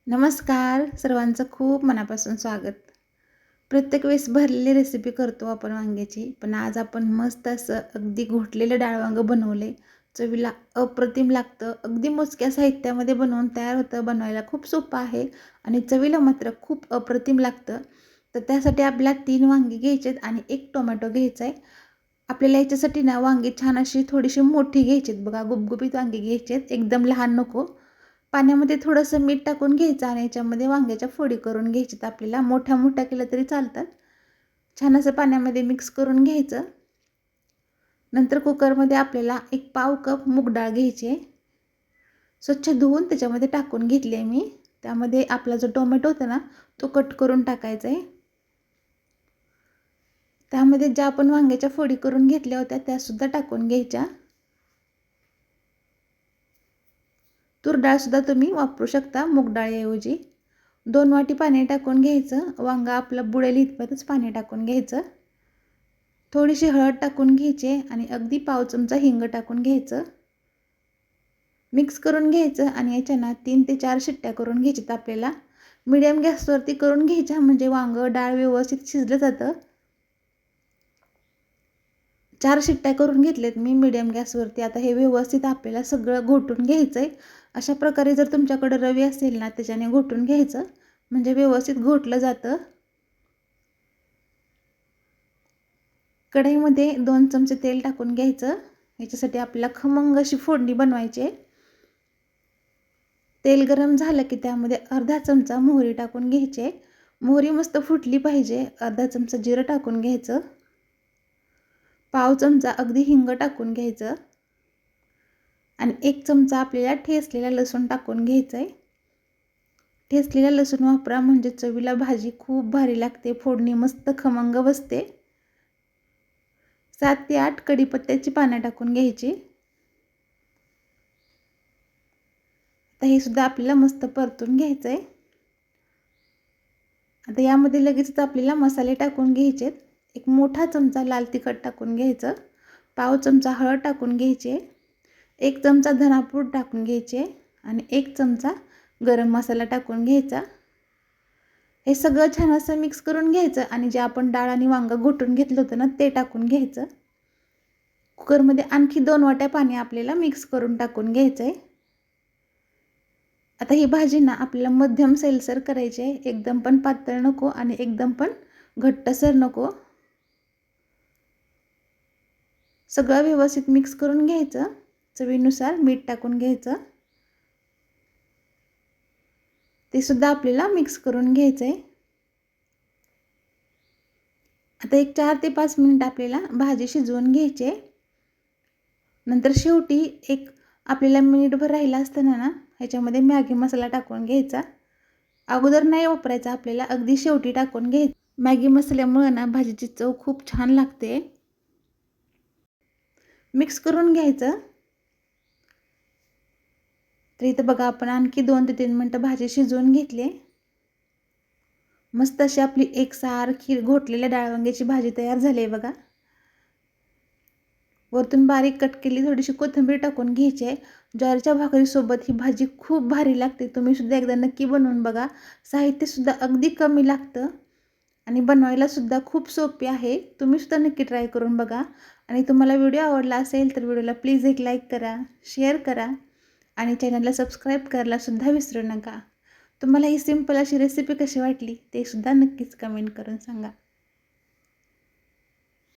नमस्कार, सर्वांचं खूप मनापासून स्वागत. प्रत्येक वेळेस भरलेली रेसिपी करतो आपण वांग्याची, पण आज आपण मस्त असं अगदी घोटलेलं डाळ वांग बनवले. चवीला अप्रतिम लागतं. अगदी मोजक्या साहित्यामध्ये बनवून तयार होतं. बनवायला खूप सोपं आहे आणि चवीला मात्र खूप अप्रतिम लागतं. तर त्यासाठी आपल्याला 3 वांगी घ्यायचे आहेत आणि 1 टोमॅटो घ्यायचा आहे. आपल्याला याच्यासाठी ना वांगी छान अशी थोडीशी मोठी घ्यायची आहेत बघा, गुबगुबीत वांगी घ्यायची आहेत, एकदम लहान नको. पाण्यामध्ये थोडंसं मीठ टाकून घ्यायचं आणि याच्यामध्ये वांग्याच्या फोडी करून घ्यायच्यात. आपल्याला मोठ्या मोठ्या केल्या तरी चालतात. छान असं पाण्यामध्ये मिक्स करून घ्यायचं. नंतर कुकरमध्ये आपल्याला 1 पाव कप मूग डाळ घ्यायची आहे. स्वच्छ धुवून त्याच्यामध्ये टाकून घेतली आहे मी. त्यामध्ये आपला जो टोमॅटो होता ना, तो कट करून टाकायचा आहे. त्यामध्ये ज्या आपण वांग्याच्या फोडी करून घेतल्या होत्या त्यासुद्धा टाकून घ्यायच्या. तूर डाळसुद्धा तुम्ही वापरू शकता मूग डाळीऐवजी. 2 वाटी पाणी टाकून घ्यायचं. वांगा आपलं बुडेल इतपतच पाणी टाकून घ्यायचं. थोडीशी हळद टाकून घ्यायची आणि अगदी पाव चमचा हिंग टाकून घ्यायचं. मिक्स करून घ्यायचं आणि याच्या ना 3 ते 4 शिट्ट्या करून घ्यायच्यात आपल्याला. मीडियम गॅसवरती करून घ्यायच्या म्हणजे वांगं डाळ व्यवस्थित शिजलं जातं. 4 शिट्ट्या करून घेतल्यात मी मीडियम गॅसवरती. आता हे व्यवस्थित आपल्याला सगळं घोटून घ्यायचं आहे. अशा प्रकारे जर तुमच्याकडे रवी असेल ना त्याच्याने घोटून घ्यायचं म्हणजे व्यवस्थित घोटलं जातं. कढईमध्ये 2 चमचे तेल टाकून घ्यायचं. याच्यासाठी आपल्याला खमंग अशी फोडणी बनवायची आहे. तेल गरम झालं की त्यामध्ये अर्धा चमचा मोहरी टाकून घ्यायची आहे. मोहरी मस्त फुटली पाहिजे. अर्धा चमचा जिरं टाकून घ्यायचं. पाव चमचा अगदी हिंग टाकून घ्यायचं आणि 1 चमचा आपल्याला ठेचलेला लसूण टाकून घ्यायचं आहे. ठेचलेला लसूण वापरा म्हणजे चवीला भाजी खूप भारी लागते. फोडणी मस्त खमंग बसते. 7 ते 8 कढीपत्त्याची पानं टाकून घ्यायची. आता हे सुद्धा आपल्याला मस्त परतून घ्यायचं आहे. आता यामध्ये लगेचच आपल्याला मसाले टाकून घ्यायचे. 1 मोठा चमचा लाल तिखट टाकून घ्यायचं. पाव चमचा हळद टाकून घ्यायची. 1 चमचा धनापूड टाकून घ्यायचे आणि 1 चमचा गरम मसाला टाकून घ्यायचा. हे सगळं छान असं मिक्स करून घ्यायचं आणि जे आपण डाळ आणि वांगं घोटून घेतलं होतं ना ते टाकून घ्यायचं. कुकरमध्ये आणखी 2 वाट्या पाणी आपल्याला मिक्स करून टाकून घ्यायचं आहे. आता ही भाजी ना आपल्याला मध्यम सैलसर करायची आहे. एकदम पण पातळ नको आणि एकदम पण घट्टसर नको. सगळं व्यवस्थित मिक्स करून घ्यायचं. चवीनुसार मीठ टाकून घ्यायचं. ते सुद्धा आपल्याला मिक्स करून घ्यायचं आहे. आता एक 4 ते 5 मिनिट आपल्याला भाजी शिजवून घ्यायची आहे. नंतर शेवटी एक आपल्याला मिनिटभर राहिला असताना ना ह्याच्यामध्ये मॅगी मसाला टाकून घ्यायचा. अगोदर नाही वापरायचा आपल्याला, अगदी शेवटी टाकून घ्यायचा. मॅगी मसाल्यामुळे ना भाजीची चव खूप छान लागते. मिक्स करून घ्यायचं. तर इथं बघा आपण आणखी 2 ते 3 मिनिटं भाजी शिजवून घेतली. मस्त अशी आपली एकसारखी घोटलेल्या डाळ वांग्याची भाजी तयार झाली आहे बघा. वरतून बारीक कट केली थोडीशी कोथिंबीर टाकून घ्यायची आहे. ज्वारीच्या भाकरीसोबत ही भाजी खूप भारी लागते. तुम्ही सुद्धा एकदा नक्की बनवून बघा. साहित्यसुद्धा अगदी कमी लागतं आणि बनवायला सुद्धा खूप सोपी आहे. तुम्ही सुद्धा नक्की ट्राय करून बघा. आणि तुम्हाला व्हिडिओ आवडला असेल तर व्हिडिओला प्लीज एक लाईक करा, शेअर करा आणि चॅनलला सबस्क्राईब करायला सुद्धा विसरू नका. तुम्हाला ही सिंपल अशी रेसिपी कशी वाटली ते सुद्धा नक्कीच कमेंट करून सांगा.